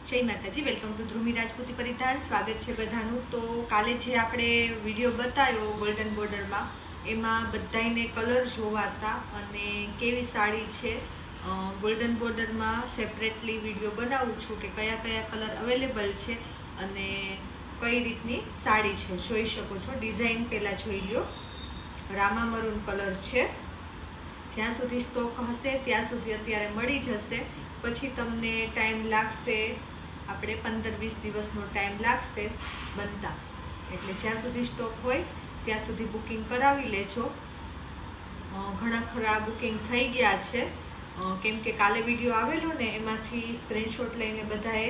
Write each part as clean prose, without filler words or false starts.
જય માતાજી, welcome to ધ્રુમી Rajputi પરિધાન. સ્વાગત છે બધાનું. તો કાલે જે આપણે વિડીયો બતાવ્યો ગોલ્ડન બોર્ડરમાં, એમાં બધાને કલર જોવાતા અને કેવી સાડી છે. ગોલ્ડન બોર્ડરમાં સેપરેટલી વિડીયો બનાવું છું કે કયા કયા કલર અવેલેબલ છે અને કઈ રીતની સાડી છે. જોઈ શકો છો. ડિઝાઇન પહેલાં જોઈ લો. રામા મરૂન કલર છે. જ્યાં સુધી સ્ટોક હશે ત્યાં સુધી અત્યારે મળી જશે. પછી તમને ટાઈમ લાગશે, આપણે 15-20 દિવસનો ટાઈમ લાગશે બનતા. એટલે જ્યાં સુધી સ્ટોક હોય ત્યાં સુધી બુકિંગ કરાવી લેજો. ઘણા ખરા બુકિંગ થઈ ગયા છે, કેમ કે કાલે વિડીયો આવેલો ને એમાંથી સ્ક્રીનશોટ લઈને બધાએ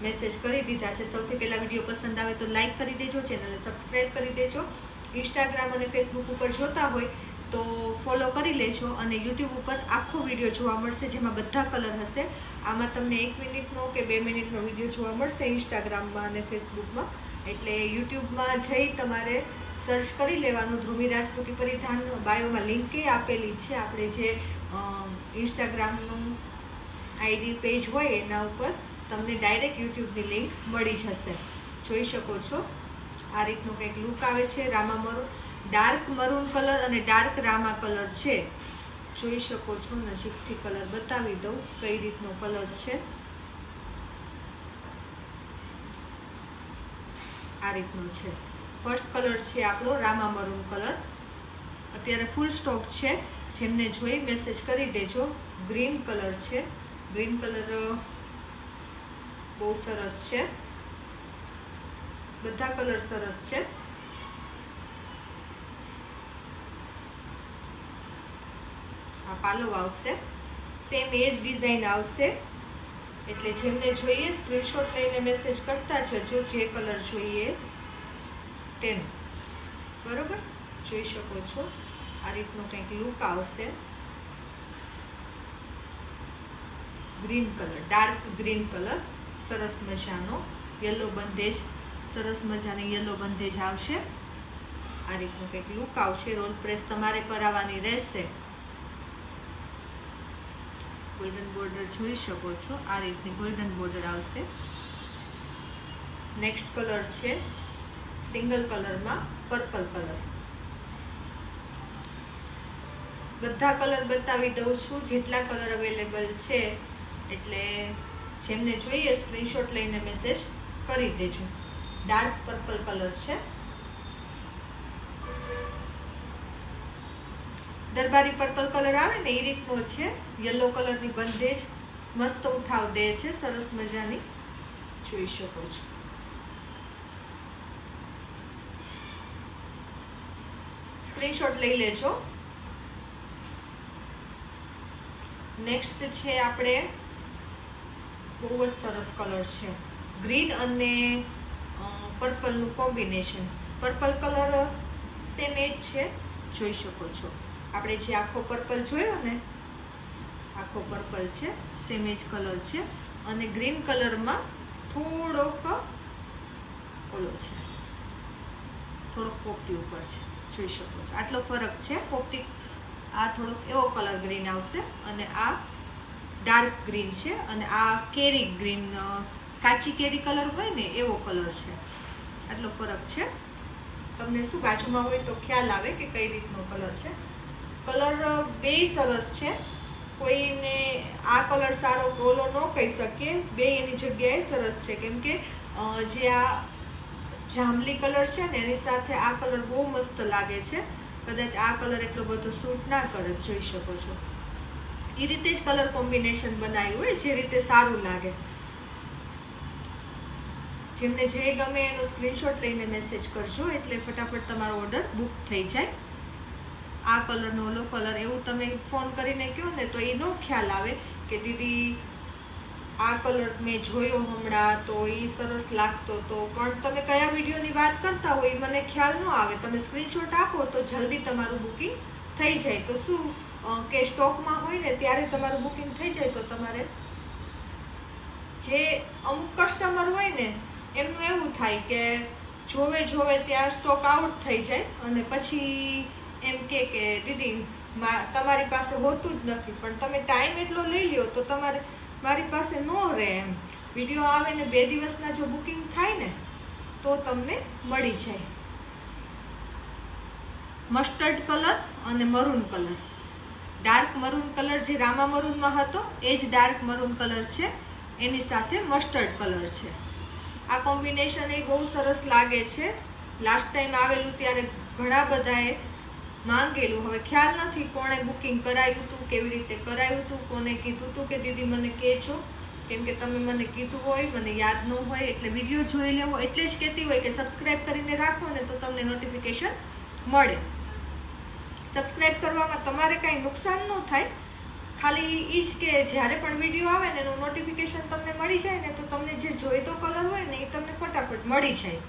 મેસેજ કરી દીધા છે. સૌથી પહેલાં વિડીયો પસંદ આવે તો લાઈક કરી દેજો, ચેનલને સબસ્ક્રાઈબ કરી દેજો. ઇન્સ્ટાગ્રામ અને ફેસબુક ઉપર જોતા હોય તો ફોલો કરી લેજો અને યુટ્યુબ ઉપર આખો વિડીયો જોવા મળશે જેમાં બધા કલર હશે. આમાં તમને 1 મિનિટનો કે 2 મિનિટનો વિડીયો જોવા મળશે ઇન્સ્ટાગ્રામમાં અને ફેસબુકમાં. એટલે યુટ્યુબમાં જઈ તમારે સર્ચ કરી લેવાનું ધ્રુમી રાજપૂતી પરિધાન. બાયોમાં લિંકે આપેલી છે. આપણે જે ઇન્સ્ટાગ્રામનું આઈડી પેજ હોય એના ઉપર તમને ડાયરેક્ટ યુટ્યુબની લિંક મળી જશે. જોઈ શકો છો. આ રીતનો કંઈક લુક આવે છે. Rama maroon, dark maroon colour અને ડાર્ક રામા કલર છે. જોઈ શકો છો. નજીકથી કલર બતાવી દઉં કઈ રીતનો કલર છે. આ રીતનો છે. ફર્સ્ટ કલર છે આપણો રામા મરૂન કલર. અત્યારે ફૂલ સ્ટોક છે. જેમને જોઈ મેસેજ કરી દેજો. ગ્રીન કલર છે. ગ્રીન કલર બહુ સરસ છે. બધા કલર સરસ છે. આ પાલો આવશે, સેમ એ જ ડિઝાઇન આવશે. એટલે જેમને જોઈએ સ્ક્રીનશોટ લઈને મેસેજ કરતા જજો જે કલર જોઈએ તેનો. બરોબર, જોઈ શકો છો. આ રીતનો કંઈક લુક આવશે. Green colour, dark green colour, સરસ મજાનો યલો બંધેજ, સરસ મજાની યલો બંધેજ આવશે. આ રીતનું કંઈક લુક આવશે. રોલ પ્રેસ તમારે કરાવવાની રહેશે. ગોલ્ડન બોર્ડર જોઈ શકો છો. આ રીતની ગોલ્ડન બોર્ડર આવશે. નેક્સ્ટ કલર છે સિંગલ કલરમાં પર્પલ કલર. બધા કલર બતાવી દઉં છું જેટલા કલર અવેલેબલ છે. એટલે જેમને જોઈએ સ્ક્રીનશોટ લઈને મેસેજ કરી દેજો. ડાર્ક પર્પલ કલર છે. દરબારી પર્પલ કલર આવે ને એ રીતનો છે. યલો કલરની બંધેજ મસ્ત ઉઠાવ દે છે, સરસ મજાની. જોઈ શકો છો. સ્ક્રીનશોટ લઈ લેજો. નેક્સ્ટ છે આપણે બહુ જ સરસ કલર છે. ગ્રીન અને પર્પલનું કોમ્બિનેશન. પર્પલ કલર સેમ એ જ છે. જોઈ શકો છો. આપણે જે આખો પર્પલ જોયો ને, આખો પર્પલ છે, સેમ એ જ કલર છે. અને ગ્રીન કલરમાં થોડોક ઓલો છે, થોડોક પોપટી ઉપર છે. જોઈ શકો છો. આટલો ફરક છે. પોપટી આ થોડોક એવો કલર ગ્રીન આવશે અને આ ડાર્ક ગ્રીન છે. અને આ કેરી ગ્રીન, કાચી કેરી કલર હોય ને એવો કલર છે. આટલો ફરક છે. તમને શું બાજુમાં હોય તો ખ્યાલ આવે કે કઈ રીતનો કલર છે. કલર બેય સરસ છે. કોઈને આ કલર સારો કે ઓલો ન કહી શકીએ. બે એની જગ્યાએ સરસ છે. કેમ કે જે આ જાંબલી કલર છે ને એની સાથે આ કલર બહુ મસ્ત લાગે છે. કદાચ આ કલર એટલો બધો સૂટ ના કરે. જોઈ શકો છો. એ રીતે જ કલર કોમ્બિનેશન બનાવ્યું હોય જે રીતે સારું લાગે. જેમને જે ગમે એનો સ્ક્રીનશોટ લઈને મેસેજ કરજો એટલે ફટાફટ તમારો ઓર્ડર બુક થઈ જાય. આ કલરનો ઓલો કલર એવું તમે ફોન કરીને કહો ને તો એનો ખ્યાલ આવે કે દીદી આ કલર મેં જોયો હમણાં તો એ સરસ લાગતો હતો, પણ તમે કયા વિડીયોની વાત કરતા હોય એ મને ખ્યાલ ન આવે. તમે સ્ક્રીનશોટ આપો તો જલ્દી તમારું બુકિંગ થઈ જાય. તો શું કે સ્ટોકમાં હોય ને ત્યારે તમારું બુકિંગ થઈ જાય તો તમારે જે અમુક કસ્ટમર હોય ને એમનું એવું થાય કે જોવે ત્યાં સ્ટોક આઉટ થઈ જાય અને પછી એમ કે દીદી તમારી પાસે હોતું જ નથી. પણ તમે ટાઈમ એટલો લઈ લ્યો તો તમારે મારી પાસે ન રહે એમ. વિડીયો આવે ને 2 દિવસના જો બુકિંગ થાય ને તો તમને મળી જાય. મસ્ટર્ડ કલર અને maroon colour, dark maroon colour જે રામા મરૂનમાં હતો એ જ ડાર્ક મરૂન કલર છે, એની સાથે મસ્ટર્ડ કલર છે. આ કોમ્બિનેશન એ બહુ સરસ લાગે છે. લાસ્ટ ટાઈમ આવેલું ત્યારે ઘણા બધાએ માંગેલું. હવે ખ્યાલ નથી કોણે બુકિંગ કરાવ્યું હતું, કેવી રીતે કરાવ્યું હતું, કોને કીધું હતું કે દીદી મને કહેજો, કેમ કે તમે મને કીધું હોય, મને યાદ ન હોય, એટલે વિડીયો જોઈ લેવો. એટલે જ કહેતી હોય કે સબસ્ક્રાઈબ કરીને રાખો ને તો તમને નોટિફિકેશન મળે. સબસ્ક્રાઈબ કરવામાં તમારે કાંઈ નુકસાન ન થાય, ખાલી એ જ કે જ્યારે પણ વિડીયો આવે ને એનું નોટિફિકેશન તમને મળી જાય ને તો તમને જે જોઈતો કલર હોય ને એ તમને ફટાફટ મળી જાય.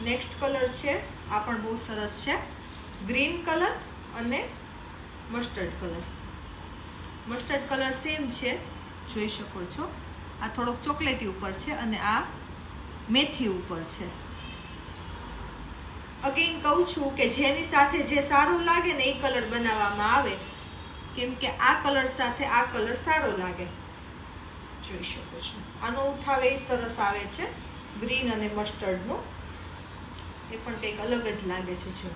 નેક્સ્ટ કલર છે, આ પણ બહુ સરસ છે, ગ્રીન કલર અને mustard colour. Mustard colour same છે, જોઈ શકો છો. આ થોડોક ચોકલેટી ઉપર છે અને આ મેથી ઉપર છે. અગેન કહું છું કે જેની સાથે જે સારું લાગે ને એ કલર બનાવવામાં આવે, કેમ કે આ કલર સાથે આ કલર સારો લાગે. જોઈ શકો છો આનો ઉઠાવ એ સરસ આવે છે, ગ્રીન અને મસ્ટર્ડનો. એ પણ કંઈક અલગ જ લાગે છે. જો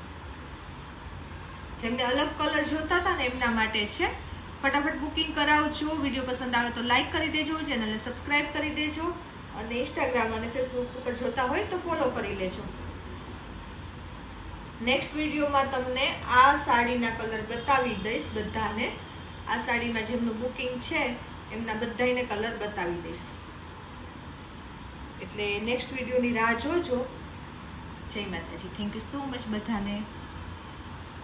જેમને અલગ કલર જોતા હતા ને એમના માટે છે. ફટાફટ બુકિંગ કરાવજો. વિડીયો પસંદ આવે તો લાઈક કરી દેજો, ચેનલને સબસ્ક્રાઈબ કરી દેજો અને ઇન્સ્ટાગ્રામ અને ફેસબુક ઉપર જોતા હોય તો ફોલો કરી લેજો. નેક્સ્ટ વિડીયોમાં તમને આ સાડીના કલર બતાવી દઈશ બધાને. આ સાડીમાં જેમનું બુકિંગ છે એમના બધાને કલર બતાવી દઈશ. એટલે નેક્સ્ટ વિડીયોની રાહ જોજો. જય માતાજી. થેન્ક યુ સો મચ બધાને.